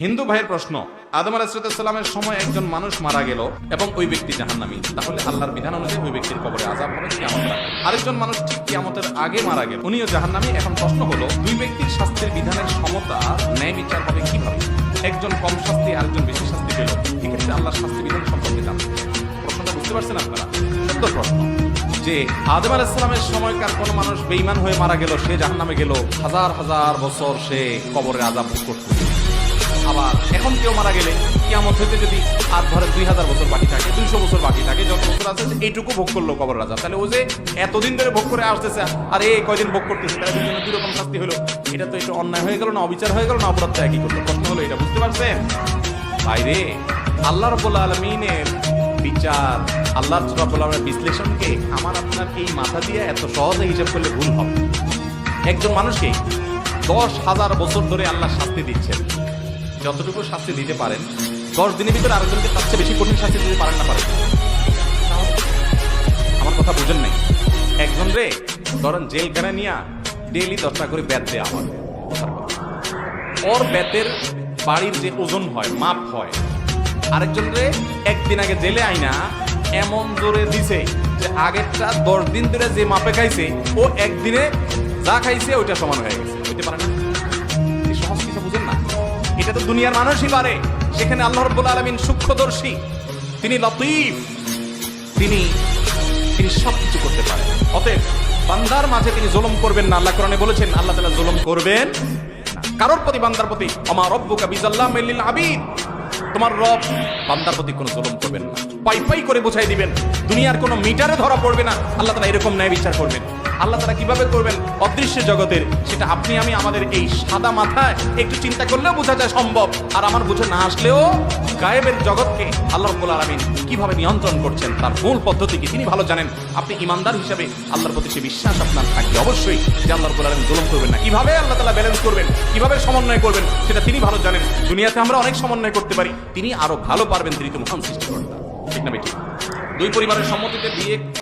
হিন্দু ভাইয়ের প্রশ্ন, আদম আলাইহিস সালামের সময় একজন মানুষ মারা গেল এবং ওই ব্যক্তি জাহান্নামী, তাহলে আল্লাহর বিধান অনুযায়ী ওই ব্যক্তির কবরে আযাব হবে কিয়ামতের আগে। আরেকজন মানুষ ঠিক কিয়ামতের আগে মারা গেল, উনিও জাহান্নামী। এখন প্রশ্ন হলো, দুই ব্যক্তির শাস্তির বিধানের সমতা ন্যায় বিচার হবে কিভাবে? একজন কম শাস্তি, আরেকজন বেশি শাস্তি পেল, এক্ষেত্রে আল্লাহর শাস্তি বিধান সম্পর্কে জানতে। প্রশ্নটা বুঝতে পারছেন আপনারা? সুন্দর প্রশ্ন। যে আদম আলাইহিস সালামের সময়কার কোন মানুষ বেঈমান হয়ে মারা গেল, সে জাহান্নামে গেল, হাজার হাজার বছর সে কবরের আযাব ভোগ করতে। আবার এখন কেউ মারা গেলে কিয়ামত হইতে যদি আর ধরে 2000 বছর বাকি থাকে, 200 বছর বাকি থাকে, যত বছর আছে এইটুকু ভোগ করলো কবরের আযাব, তাহলে ও যে এতদিন ধরে ভোগ করে আসতেছে আর এই কয়দিন ভোগ করতেছে, তাহলে দুজনের দুই রকম শাস্তি হলো। এটা তো একটু অন্যায় হয়ে গেল না, অবিচার হয়ে গেল না, অপরাধ তো একই করলো। প্রশ্ন হলো এটা, বুঝতে পারছেন ভাইরে? আল্লাহ রাব্বুল আলামিনের বিচার, আল্লাহ রাব্বুল আলামিনের বিশ্লেষণকে আমার আপনার এই মাথা দিয়ে এত সহজে হিসাব করলে ভুল হবে। একজন মানুষকে 10,000 বছর ধরে আল্লাহ শাস্তি দিচ্ছেন, যতটুকু শাস্তি দিতে পারেন 10 দিনের ভিতরে আরেকজনকে তার চেয়ে বেশি কঠিন শাস্তি দিতে পারেন না পারেন? আমার কথা বুঝেন নাই? একজন রে ধরেন জেলখানায় নিয়ে ডেইলি 10টা করে বেত দেওয়া হয়, ওর বেতের বাড়ির যে ওজন হয়, মাপ হয়, আরেকজন রে একদিন আগে জেলে আইনা এমন জোরে দিছে যে আগেরটা 10 দিন ধরে যে মাপে খাইছে ও একদিনে যা খাইছে ওইটা সমান হয়ে গেছে। হইতে পারে না? এই সহজ কিছু বুঝেন না? এটা তো দুনিয়ার মানুষই পারে। সেখানে আল্লাহ রাব্বুল আলামিন সূক্ষ্মদর্শী, তিনি লতীফ, তিনি সবকিছু করতে পারেন। অতএব বান্দার মাঝে তিনি জুলুম করবেন না। আল্লাহ কোরআনে বলেছেন আল্লাহ তাআলা জুলুম করবেন না কারোর প্রতি, বান্দার প্রতি। ওমা রাব্বুকা বিযাল্লামিল লিল আবিদ, তোমার রব বান্দার প্রতি কোনো জুলুম করবেন না। পাই পাই করে বুঝাই দিবেন, দুনিয়ার কোনো মিটারে ধরা পড়বে না। আল্লাহ তাআলা এরকম ন্যায় বিচার করবেন। আল্লাহ তাআলা কিভাবে করবেন অদৃশ্য জগতের, সেটা আপনি আমি আমাদের এই সাদা মাথায় একটু চিন্তা করলেও বোঝা যায় সম্ভব। আর আমার বুঝে না আসলেও গায়েবের জগৎকে আল্লাহ রাব্বুল আলামিন কিভাবে নিয়ন্ত্রণ করছেন, তার মূল পদ্ধতি কি তিনি ভালো জানেন। আপনি ইমানদার হিসেবে আল্লাহর প্রতি সে বিশ্বাস আপনার থাকবে অবশ্যই যে আল্লাহ রাব্বুল আলামিন জুলুম করবেন না। কিভাবে আল্লাহ তাআলা ব্যালেন্স করবেন, কিভাবে সমন্বয় করবেন, সেটা তিনি ভালো জানেন। দুনিয়াতে আমরা অনেক সমন্বয় করতে পারি, তিনি আরো ভালো পারবেন, তিনি তো মহান সৃষ্টিকর্তা। ঠিক না বেঠিক? দুই পরিবারের সম্মতিতে বিয়ে